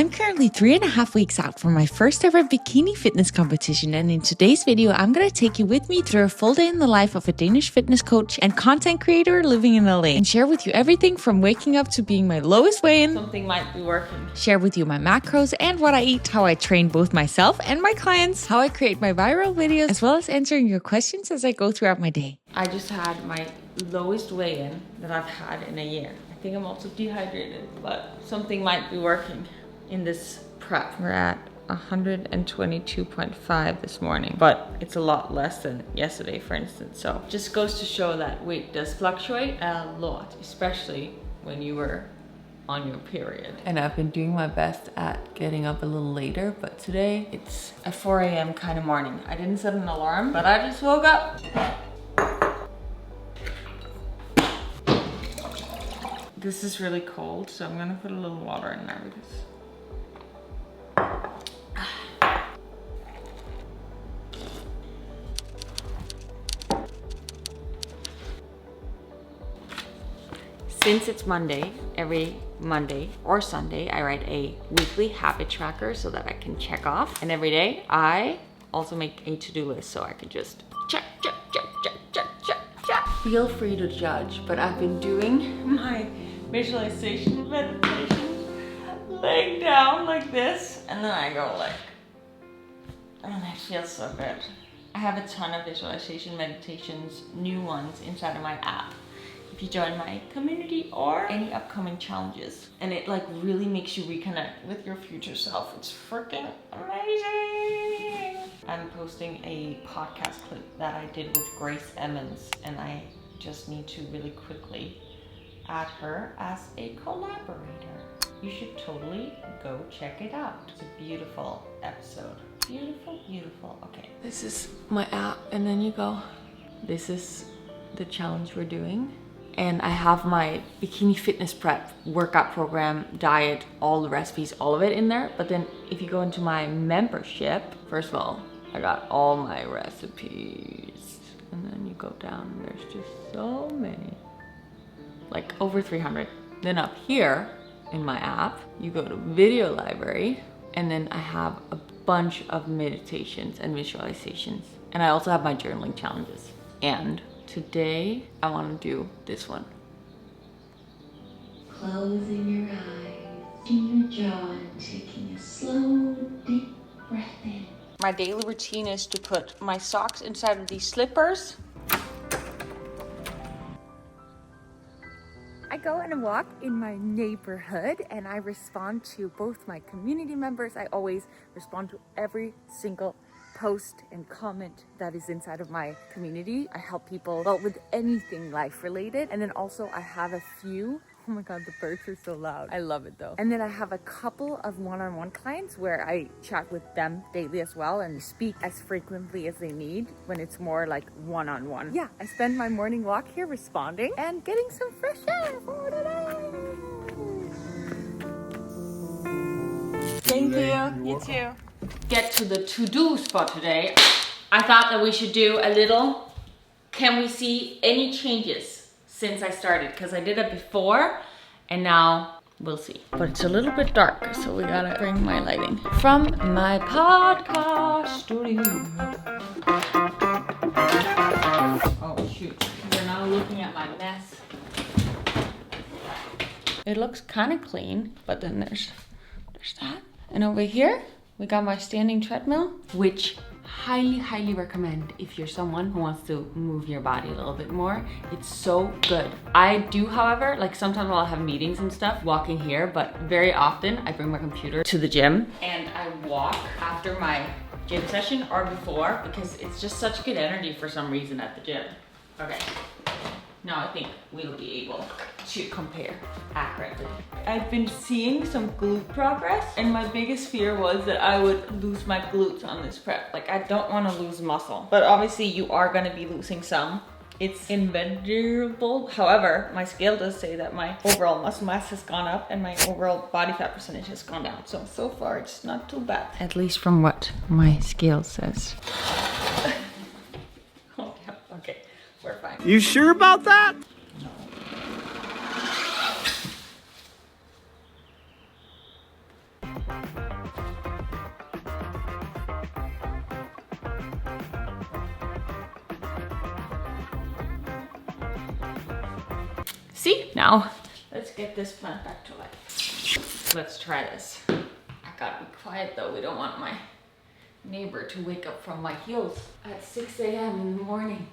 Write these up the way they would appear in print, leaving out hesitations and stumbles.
I'm currently 3.5 weeks out from my first ever bikini fitness competition, and in today's video, I'm gonna take you with me through a full day in the life of a Danish fitness coach and content creator living in LA, and share with you everything from waking up to being my lowest weigh-in. Something might be working. Share with you my macros and what I eat, how I train both myself and my clients, how I create my viral videos, as well as answering your questions as I go throughout my day. I just had my lowest weigh-in that I've had in a year. I think I'm also dehydrated, but something might be working in this prep. We're at 122.5 this morning, but it's a lot less than yesterday, for instance. So just goes to show that weight does fluctuate a lot, especially when you were on your period. And I've been doing my best at getting up a little later, but today it's a 4 a.m. kind of morning. I didn't set an alarm, but I just woke up. This is really cold, so I'm gonna put a little water in there because since it's Monday, every Monday or Sunday, I write a weekly habit tracker so that I can check off. And every day, I also make a to-do list so I can just check. Feel free to judge, but I've been doing my visualization meditation laying down like this, and then I go like, and it feels so good. I have a ton of visualization meditations, new ones inside of my app. If you join my community or any upcoming challenges, and it like really makes you reconnect with your future self. It's freaking amazing. I'm posting a podcast clip that I did with Grace Emmons, and I just need to really quickly add her as a collaborator. You should totally go check it out. It's a beautiful episode. Beautiful, beautiful. Okay. This is my app, and then you go, this is the challenge we're doing. And I have my bikini fitness prep workout program, diet, all the recipes, all of it in there. But then if you go into my membership, first of all, I got all my recipes. And then you go down and there's just so many, like over 300. Then up here in my app, you go to video library, and then I have a bunch of meditations and visualizations. And I also have my journaling challenges. And today, I want to do this one. Closing your eyes, in your jaw, and taking a slow, deep breath in. My daily routine is to put my socks inside of these slippers. I go on a walk in my neighborhood and I respond to both my community members. I always respond to every single post and comment that is inside of my community. I help people with anything life related. And then also I have a few, oh my God, the birds are so loud. I love it though. And then I have a couple of one-on-one clients where I chat with them daily as well and speak as frequently as they need when it's more like one-on-one. Yeah, I spend my morning walk here responding and getting some fresh air for today. Thank you. You too. Get to the to-dos for today. I thought that we should do a little, can we see any changes since I started? Because I did it before and now we'll see. But it's a little bit dark, so we gotta bring my lighting from my podcast studio. Oh shoot, we're now looking at my mess. It looks kind of clean, but then there's that. And over here, we got my standing treadmill, which highly recommend if you're someone who wants to move your body a little bit more. It's so good. I do, however, like sometimes I'll have meetings and stuff walking here, but very often I bring my computer to the gym and I walk after my gym session or before because it's just such good energy for some reason at the gym. Okay. Now I think we'll be able to compare accurately. I've been seeing some glute progress, and my biggest fear was that I would lose my glutes on this prep. Like, I don't want to lose muscle, but obviously you are going to be losing some. It's inevitable. However, my scale does say that my overall muscle mass has gone up and my overall body fat percentage has gone down. So far it's not too bad. At least from what my scale says. Oh, yeah. Okay. We're fine. You sure about that? No. See, now let's get this plant back to life. Let's try this. I gotta be quiet though. We don't want my neighbor to wake up from my heels at 6 a.m. in the morning.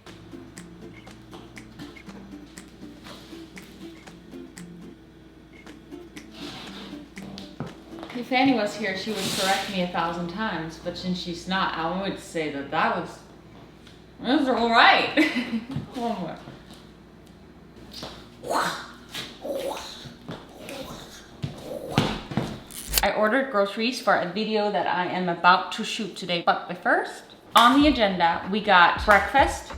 If Annie was here, she would correct me 1,000 times, but since she's not, I would say that that was all right. One more. I ordered groceries for a video that I am about to shoot today, but first, on the agenda, we got breakfast,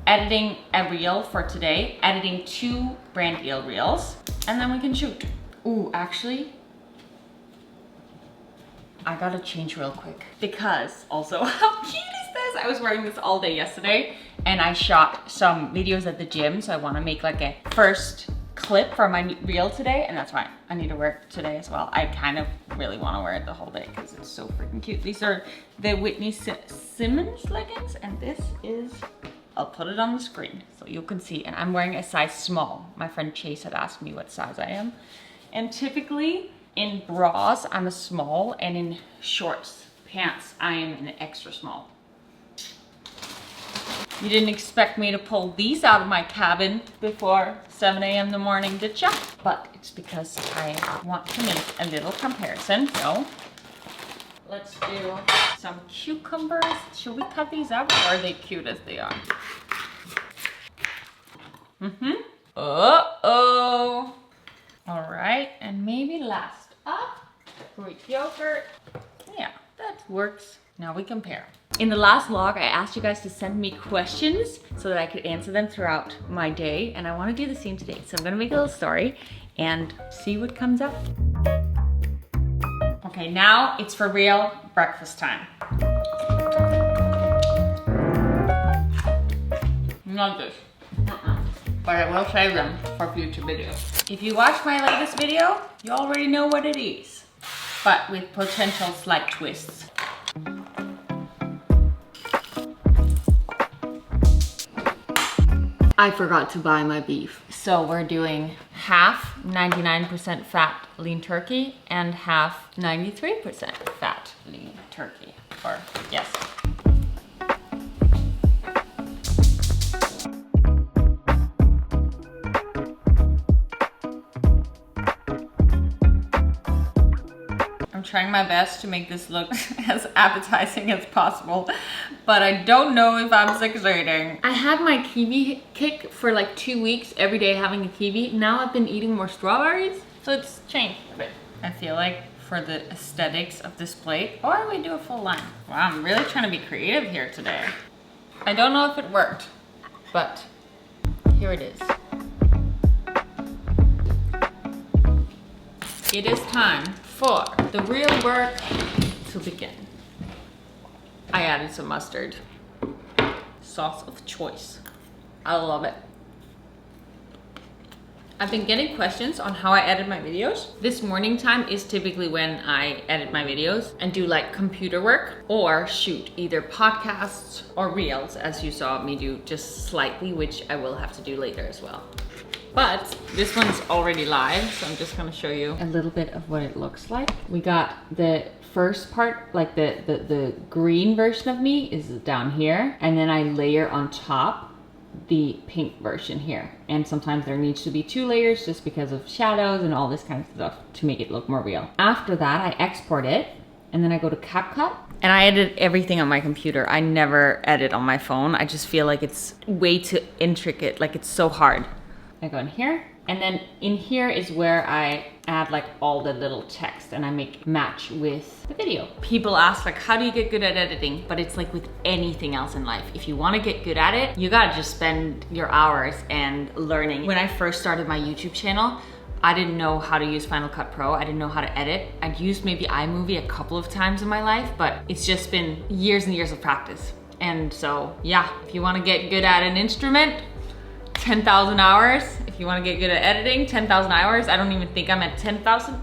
editing a reel for today, editing 2 brand deal reels, and then we can shoot. Ooh, actually, I gotta change real quick because also, how cute is this? I was wearing this all day yesterday and I shot some videos at the gym, so I wanna make like a first clip for my reel today, and that's why I need to wear it today as well. I kind of really want to wear it the whole day because it's so freaking cute. These are the Whitney Simmons leggings, and this is, I'll put it on the screen so you can see, and I'm wearing a size small. My friend Chase had asked me what size I am, and typically in bras I'm a small, and in shorts, pants, I am an extra small. You didn't expect me to pull these out of my cabin before 7 a.m. in the morning, did ya? But it's because I want to make a little comparison. So let's do some cucumbers. Should we cut these up, or are they cute as they are? Uh-oh. All right, and maybe last up, Greek yogurt. Yeah, that works. Now we compare. In the last vlog, I asked you guys to send me questions so that I could answer them throughout my day, and I want to do the same today. So I'm gonna make a little story and see what comes up. Okay, now it's for real breakfast time. Not this. But I will save them for future videos. If you watched my latest video, you already know what it is, but with potential slight twists. I forgot to buy my beef. So we're doing half 99% fat lean turkey and half 93% fat lean turkey. Or yes. I'm trying my best to make this look as appetizing as possible, but I don't know if I'm succeeding. I had my kiwi kick for like 2 weeks, every day having a kiwi. Now I've been eating more strawberries, so it's changed a bit. I feel like for the aesthetics of this plate, or we do a full line. Wow, I'm really trying to be creative here today. I don't know if it worked, but here it is. It is time for the real work to begin. I added some mustard. Sauce of choice. I love it. I've been getting questions on how I edit my videos. This morning time is typically when I edit my videos and do like computer work or shoot either podcasts or reels, as you saw me do just slightly, which I will have to do later as well. But this one's already live, so I'm just gonna show you a little bit of what it looks like. We got the first part, like the green version of me is down here, and then I layer on top the pink version here. And sometimes there needs to be 2 layers just because of shadows and all this kind of stuff to make it look more real. After that, I export it, and then I go to CapCut. And I edit everything on my computer. I never edit on my phone. I just feel like it's way too intricate, like it's so hard. I go in here, and then in here is where I add like all the little text and I make match with the video. People ask like, how do you get good at editing? But it's like with anything else in life. If you want to get good at it, you gotta just spend your hours and learning. When I first started my YouTube channel, I didn't know how to use Final Cut Pro. I didn't know how to edit. I'd used maybe iMovie a couple of times in my life, but it's just been years and years of practice. And so yeah, if you want to get good at an instrument, 10,000 hours. If you want to get good at editing, 10,000 hours. I don't even think I'm at 10,000.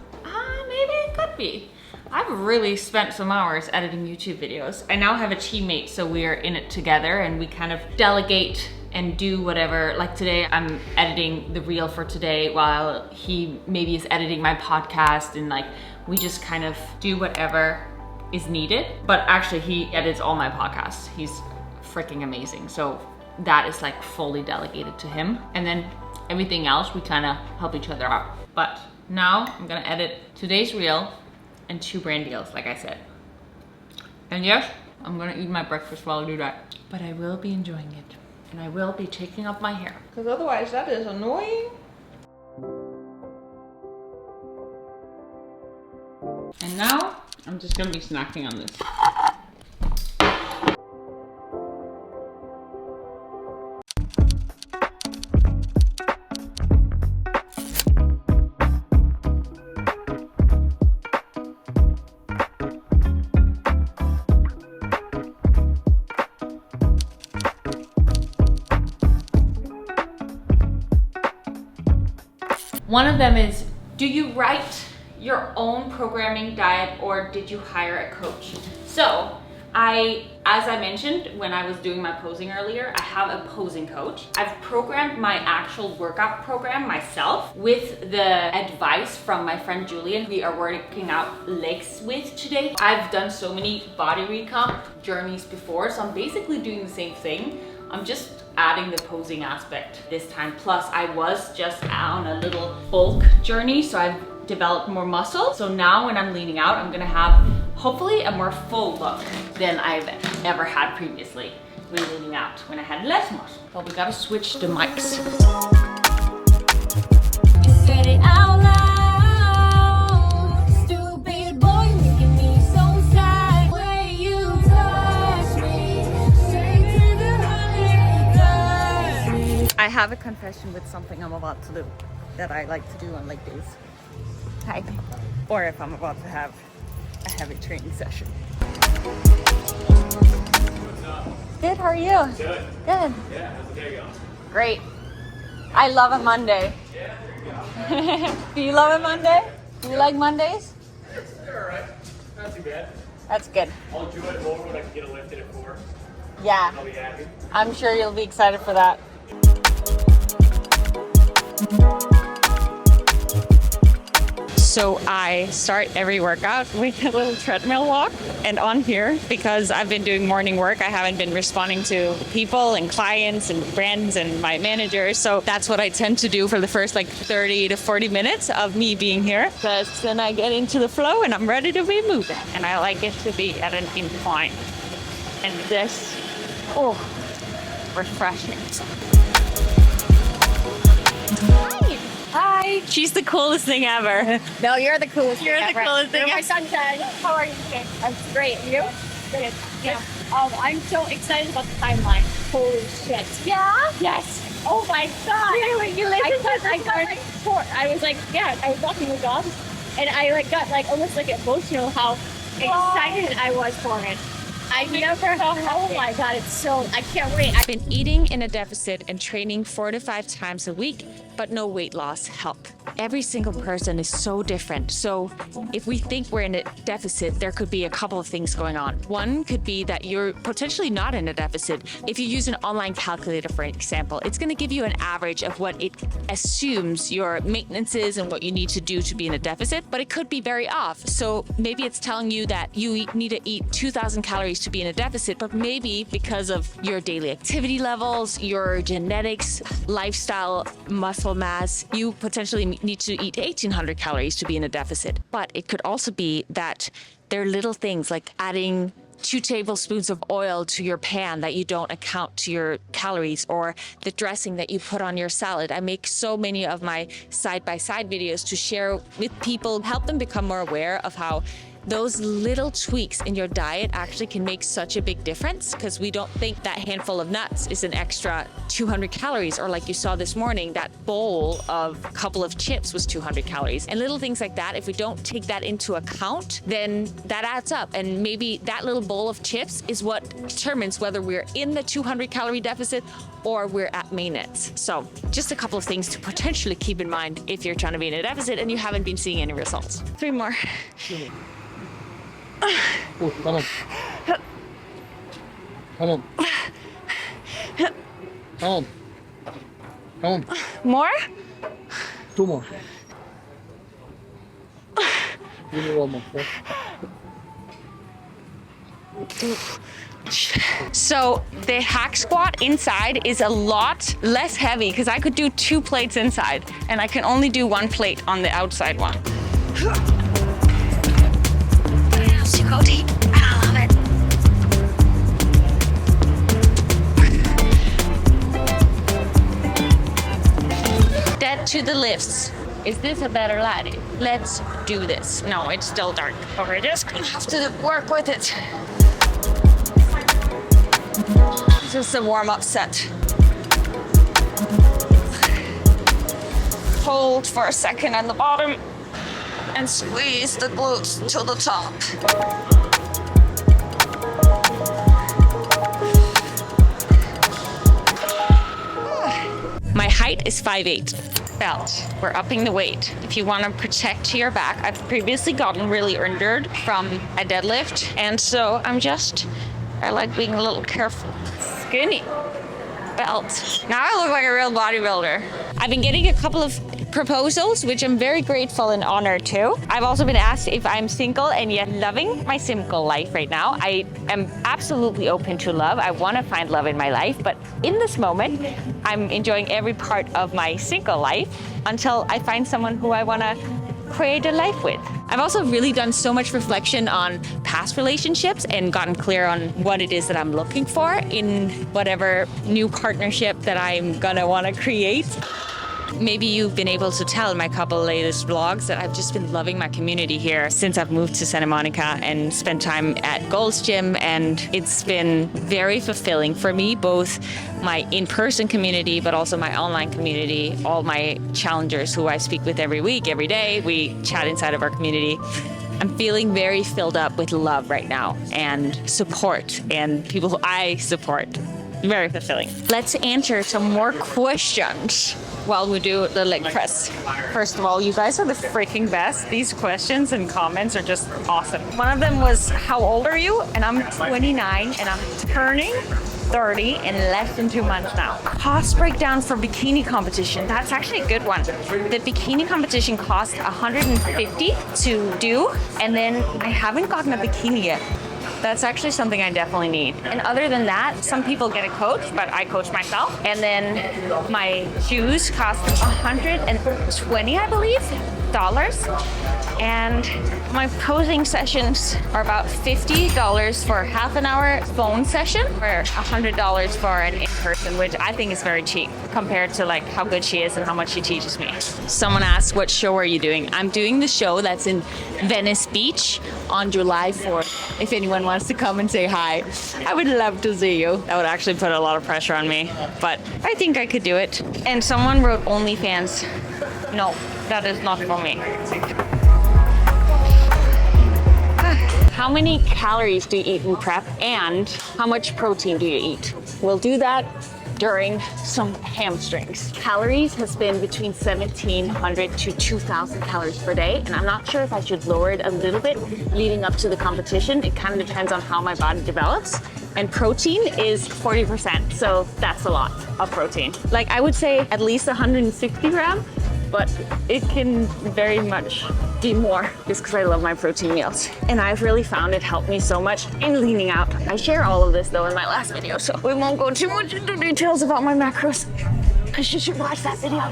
Maybe it could be. I've really spent some hours editing YouTube videos. I now have a teammate, so we are in it together and we kind of delegate and do whatever. Like today, I'm editing the reel for today while he maybe is editing my podcast, and like we just kind of do whatever is needed. But actually he edits all my podcasts. He's freaking amazing. So that is like fully delegated to him. And then everything else, we kind of help each other out. But now I'm gonna edit today's reel and 2 brand deals, like I said. And yes, I'm gonna eat my breakfast while I do that. But I will be enjoying it. And I will be taking up my hair. Because otherwise that is annoying. And now, I'm just gonna be snacking on this. One of them is, do you write your own programming diet or did you hire a coach? So as I mentioned when I was doing my posing earlier, I have a posing coach. I've programmed my actual workout program myself with the advice from my friend Julian. We are working out legs with today. I've done so many body recomp journeys before, so I'm basically doing the same thing. I'm just adding the posing aspect this time. Plus I was just on a little bulk journey, so I've developed more muscle. So now when I'm leaning out, I'm gonna have hopefully a more full look than I've ever had previously when leaning out, when I had less muscle. But we gotta switch the mics. Get it out loud, stupid boy, making me so sad. Way you touch me, straight to the heart. I have a confession with something I'm about to do that I like to do on leg days. Hi. Or if I'm about to have a heavy training session. What's up? Good, how are you? Good. Good. Yeah, how's the day going? Great. I love a Monday. Yeah, there you go. Do you love a Monday? Do you like Mondays? They're alright. Not too bad. That's good. I'll enjoy it more when I can get it lifted at 4. Yeah, I'll be happy. I'm sure you'll be excited for that. So I start every workout with a little treadmill walk, and on here, because I've been doing morning work, I haven't been responding to people and clients and brands and my managers. So that's what I tend to do for the first like 30 to 40 minutes of me being here. Because then I get into the flow and I'm ready to be moving. And I like it to be at an incline. And this, oh, refreshing. Hi. She's the coolest thing ever. No, you're the coolest You're thing the ever. coolest thing You're my ever. sunshine. How are you today? I'm great. You? Good. Yeah. I'm so excited about the timeline. Holy shit. Yeah? Yes. Oh my god. Really? You I was like, yeah, I was walking the dog and I like got like almost like emotional how excited I was for it. I never, oh my god, it's so, I can't wait. I've been eating in a deficit and training 4 to 5 times a week, but no weight loss help. Every single person is so different. So if we think we're in a deficit, there could be a couple of things going on. One could be that you're potentially not in a deficit. If you use an online calculator, for example, it's going to give you an average of what it assumes your maintenance is and what you need to do to be in a deficit, but it could be very off. So maybe it's telling you that you need to eat 2,000 calories to be in a deficit, but maybe because of your daily activity levels, your genetics, lifestyle, muscle mass, you potentially need to eat 1,800 calories to be in a deficit. But it could also be that there are little things like adding 2 tablespoons of oil to your pan that you don't account to your calories, or the dressing that you put on your salad. I make so many of my side-by-side videos to share with people, help them become more aware of how those little tweaks in your diet actually can make such a big difference, because we don't think that handful of nuts is an extra 200 calories, or like you saw this morning, that bowl of a couple of chips was 200 calories. And little things like that, if we don't take that into account, then that adds up. And maybe that little bowl of chips is what determines whether we're in the 200 calorie deficit or we're at maintenance. So just a couple of things to potentially keep in mind if you're trying to be in a deficit and you haven't been seeing any results. 3 more. Oh, come on. Come on. Come on. Come on. More? 2 more. Give me 1 more. Okay? So the hack squat inside is a lot less heavy because I could do 2 plates inside and I can only do 1 plate on the outside one. Super I love it. Dead to the lifts. Is this a better lighting? Let's do this. No, it's still dark. Okay, just gonna have to work with it. Just a warm-up set. Hold for a second on the bottom and squeeze the glutes to the top. My height is 5'8". Belt. We're upping the weight. If you want to protect your back, I've previously gotten really injured from a deadlift, and so I like being a little careful. Skinny belt. Now I look like a real bodybuilder. I've been getting a couple of proposals, which I'm very grateful and honored to. I've also been asked if I'm single and yet loving my single life right now. I am absolutely open to love. I want to find love in my life, but in this moment, I'm enjoying every part of my single life until I find someone who I want to create a life with. I've also really done so much reflection on past relationships and gotten clear on what it is that I'm looking for in whatever new partnership that I'm gonna want to create. Maybe you've been able to tell in my couple latest vlogs that I've just been loving my community here since I've moved to Santa Monica and spent time at Gold's Gym, and it's been very fulfilling for me, both my in-person community but also my online community, all my challengers who I speak with every week, every day. We chat inside of our community. I'm feeling very filled up with love right now and support and people who I support. Very fulfilling. Let's answer some more questions while we do the leg press. First of all, you guys are the freaking best. These questions and comments are just awesome. One of them was, how old are you? And I'm 29 and I'm turning 30 in less than 2 months now. Cost breakdown for bikini competition. That's actually a good one. The bikini competition cost $150 to do, and then I haven't gotten a bikini yet. That's actually something I definitely need. And other than that, some people get a coach, but I coach myself. And then my shoes cost $120, I believe, dollars. And my posing sessions are about $50 for a half an hour phone session, or $100 for an in-person, which I think is very cheap compared to like how good she is and how much she teaches me. Someone asked, what show are you doing? I'm doing the show that's in Venice Beach on July 4th. If anyone wants to come and say hi, I would love to see you. That would actually put a lot of pressure on me, but I think I could do it. And someone wrote OnlyFans. No, that is not for me. How many calories do you eat in prep, and how much protein do you eat? We'll do that during some hamstrings. Calories has been between 1,700 to 2,000 calories per day, and I'm not sure if I should lower it a little bit leading up to the competition. It kind of depends on how my body develops. And protein is 40%, so that's a lot of protein. Like, I would say at least 160 grams, but it can very much be more just because I love my protein meals. And I've really found it helped me so much in leaning out. I share all of this though in my last video, so we won't go too much into details about my macros, because you should watch that video.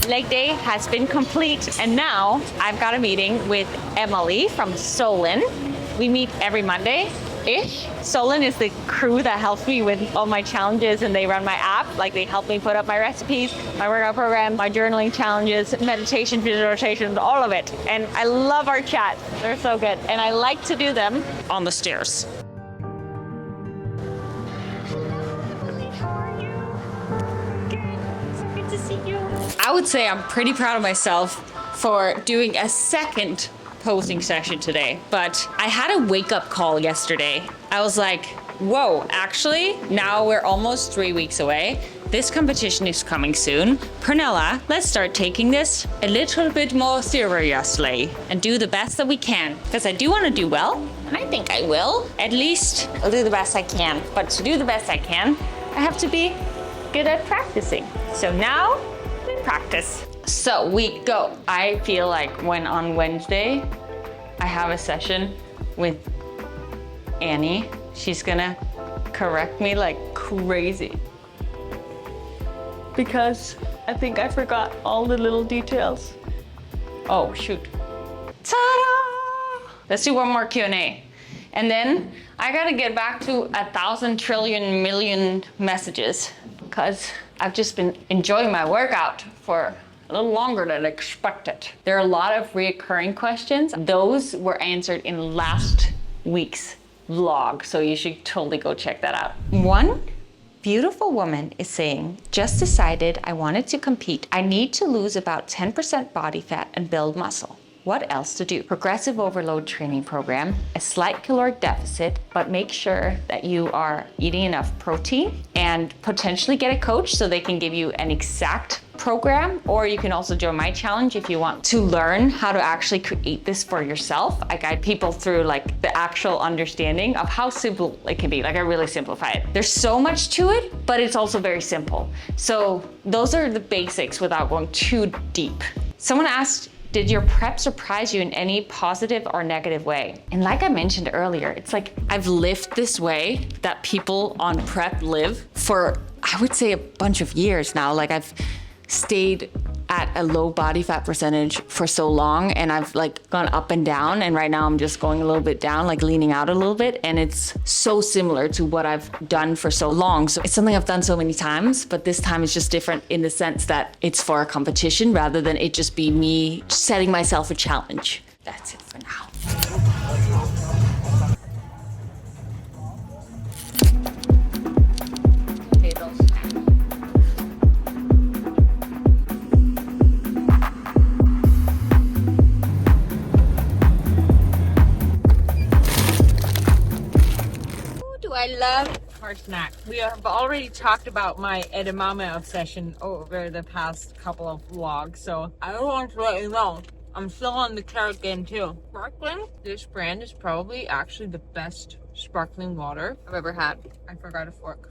Leg day has been complete, and now I've got a meeting with Emily from Solon. We meet every Monday-ish. Solon is the crew that helps me with all my challenges, and they run my app. Like, they help me put up my recipes, my workout program, my journaling challenges, meditation, visualizations, all of it. And I love our chat. They're so good. And I like to do them on the stairs. I would say I'm pretty proud of myself for doing a second posing session today, but I had a wake-up call yesterday. I was like, whoa, actually, now we're almost 3 weeks away. This competition is coming soon. Pernilla, let's start taking this a little bit more seriously and do the best that we can. Because I do want to do well, and I think I will. At least I'll do the best I can. But to do the best I can, I have to be good at practicing. So now, we practice. So we go. I feel like when on Wednesday, I have a session with Annie, she's gonna correct me like crazy. Because I think I forgot all the little details. Oh, shoot. Ta-da! Let's do one more Q&A. And then I gotta get back to 1,000 trillion million messages because I've just been enjoying my workout for a little longer than expected. There are a lot of reoccurring questions. Those were answered in last week's vlog, so you should totally go check that out. One beautiful woman is saying, just decided I wanted to compete. I need to lose about 10% body fat and build muscle. What else to do? Progressive overload training program, a slight caloric deficit, but make sure that you are eating enough protein and potentially get a coach so they can give you an exact program, or you can also join my challenge if you want to learn how to actually create this for yourself. I guide people through like the actual understanding of how simple it can be. Like I really simplify it. There's so much to it, but it's also very simple. So those are the basics without going too deep. Someone asked, did your prep surprise you in any positive or negative way? And like I mentioned earlier, it's like I've lived this way that people on prep live for, I would say, a bunch of years now. Like I've stayed at a low body fat percentage for so long, and I've like gone up and down, and right now I'm just going a little bit down, like leaning out a little bit, and it's so similar to what I've done for so long. So it's something I've done so many times, but this time it's just different in the sense that it's for a competition rather than it just be me setting myself a challenge. That's it for now. I love our snack. We have already talked about my edamame obsession over the past couple of vlogs, so I don't want to let you know I'm still on the carrot game too. Sparkling, this brand is probably actually the best sparkling water I've ever had. I forgot a fork.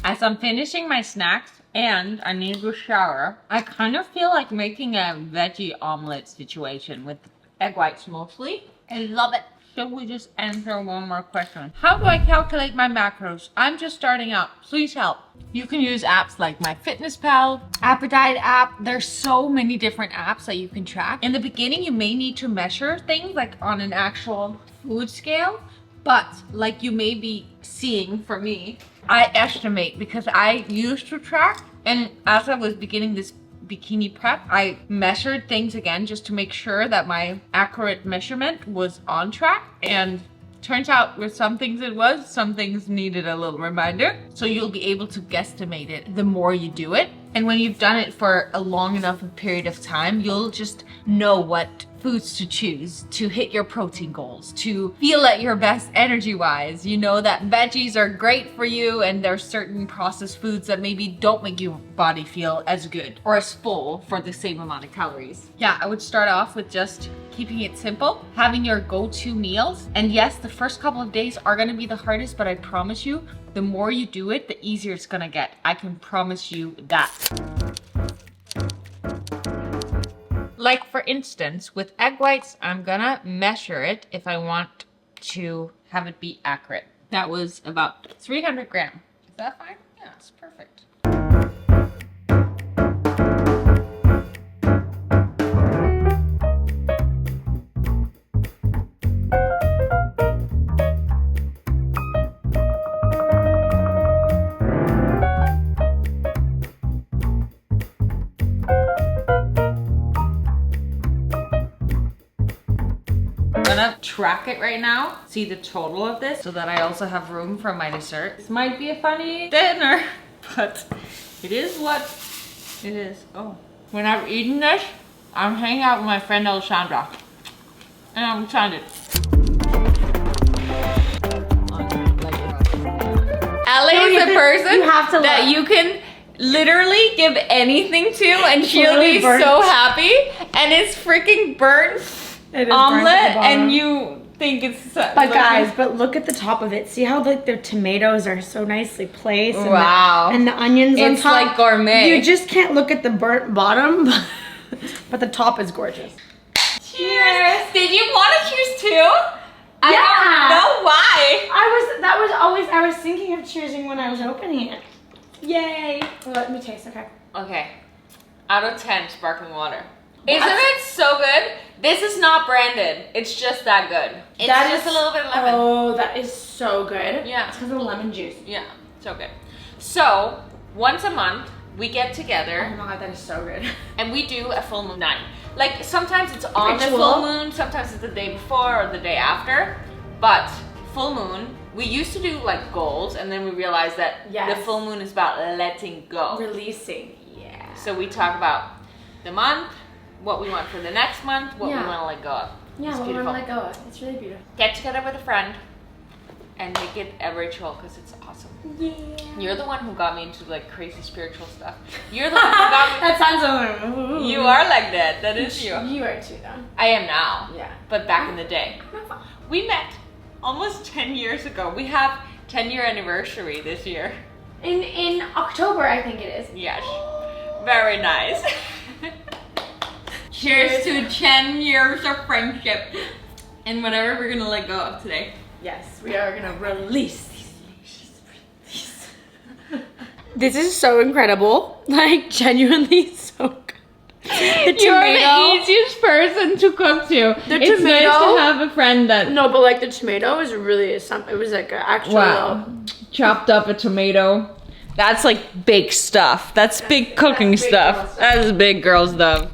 As I'm finishing my snacks and I need to shower, I kind of feel like making a veggie omelet situation with egg whites mostly. I love it. Should we just answer one more question? How do I calculate my macros? I'm just starting out. Please help. You can use apps like MyFitnessPal, Appetite app. There's so many different apps that you can track. In the beginning, you may need to measure things like on an actual food scale, but like you may be seeing for me, I estimate because I used to track, and as I was beginning this bikini prep, I measured things again just to make sure that my accurate measurement was on track, and turns out with some things it was, some things needed a little reminder. So you'll be able to guesstimate it the more you do it. And when you've done it for a long enough period of time, you'll just know what foods to choose to hit your protein goals, to feel at your best energy-wise. You know that veggies are great for you, and there's certain processed foods that maybe don't make your body feel as good or as full for the same amount of calories. Yeah, I would start off with just keeping it simple, having your go-to meals. And yes, the first couple of days are gonna be the hardest, but I promise you, the more you do it, the easier it's gonna get. I can promise you that. Like for instance, with egg whites, I'm gonna measure it if I want to have it be accurate. That was about 300 grams. Is that fine? Yeah, it's perfect. I'm gonna track it right now, see the total of this, so that I also have room for my dessert. This might be a funny dinner, but it is what it is. Oh, when I've eaten this, I'm hanging out with my friend Alessandra. And I'm excited. Ellie is the person that you can literally give anything to and she'll be so happy. And it's freaking burnt omelet and you think it's but guys, but look at the top of it. See how like their tomatoes are so nicely placed and wow. And the onions on it's top. like gourmet. You just can't look at the burnt bottom, but the top is gorgeous. Cheers! Did you want to cheers too? I Yeah. don't know why. I was thinking of choosing when I was opening it. Yay! Well, let me taste, okay. Okay. Out of 10 sparkling water. Isn't it so good? This is not branded. It's just that good. It's just a little bit of lemon. Oh, that is so good. Yeah. It's because of the lemon juice. Yeah, so good. So, once a month, we get together. Oh my god, that is so good. And we do a full moon night. Like, sometimes it's on the Ritual. full moon, sometimes it's the day before or the day after. But full moon, we used to do like goals, and then we realized that the full moon is about letting go. Releasing, yeah. So we talk about the month, what we want for the next month, what we want to let go of. Yeah, it's what we beautiful. want to let go of. It's really beautiful. Get together with a friend and make it a ritual because it's awesome. Yeah. You're the one who got me into like crazy spiritual stuff. You're the one who got me. That sounds so. You are like that. That is you. You are too, though. I am now. Yeah. But back in the day. We met almost 10 years ago. We have 10-year anniversary this year. In October, I think it is. Yes. Very nice. Cheers to 10 years of friendship and whatever we're gonna let go of today. Yes, we are gonna release these. This is so incredible. Like, genuinely so good. You're the easiest person to cook to. It's nice to have a friend that... No, but like the tomato is really something. It was like an actual... Chopped up a tomato. That's like big stuff. That's big cooking big stuff. girl stuff. That is big girl stuff.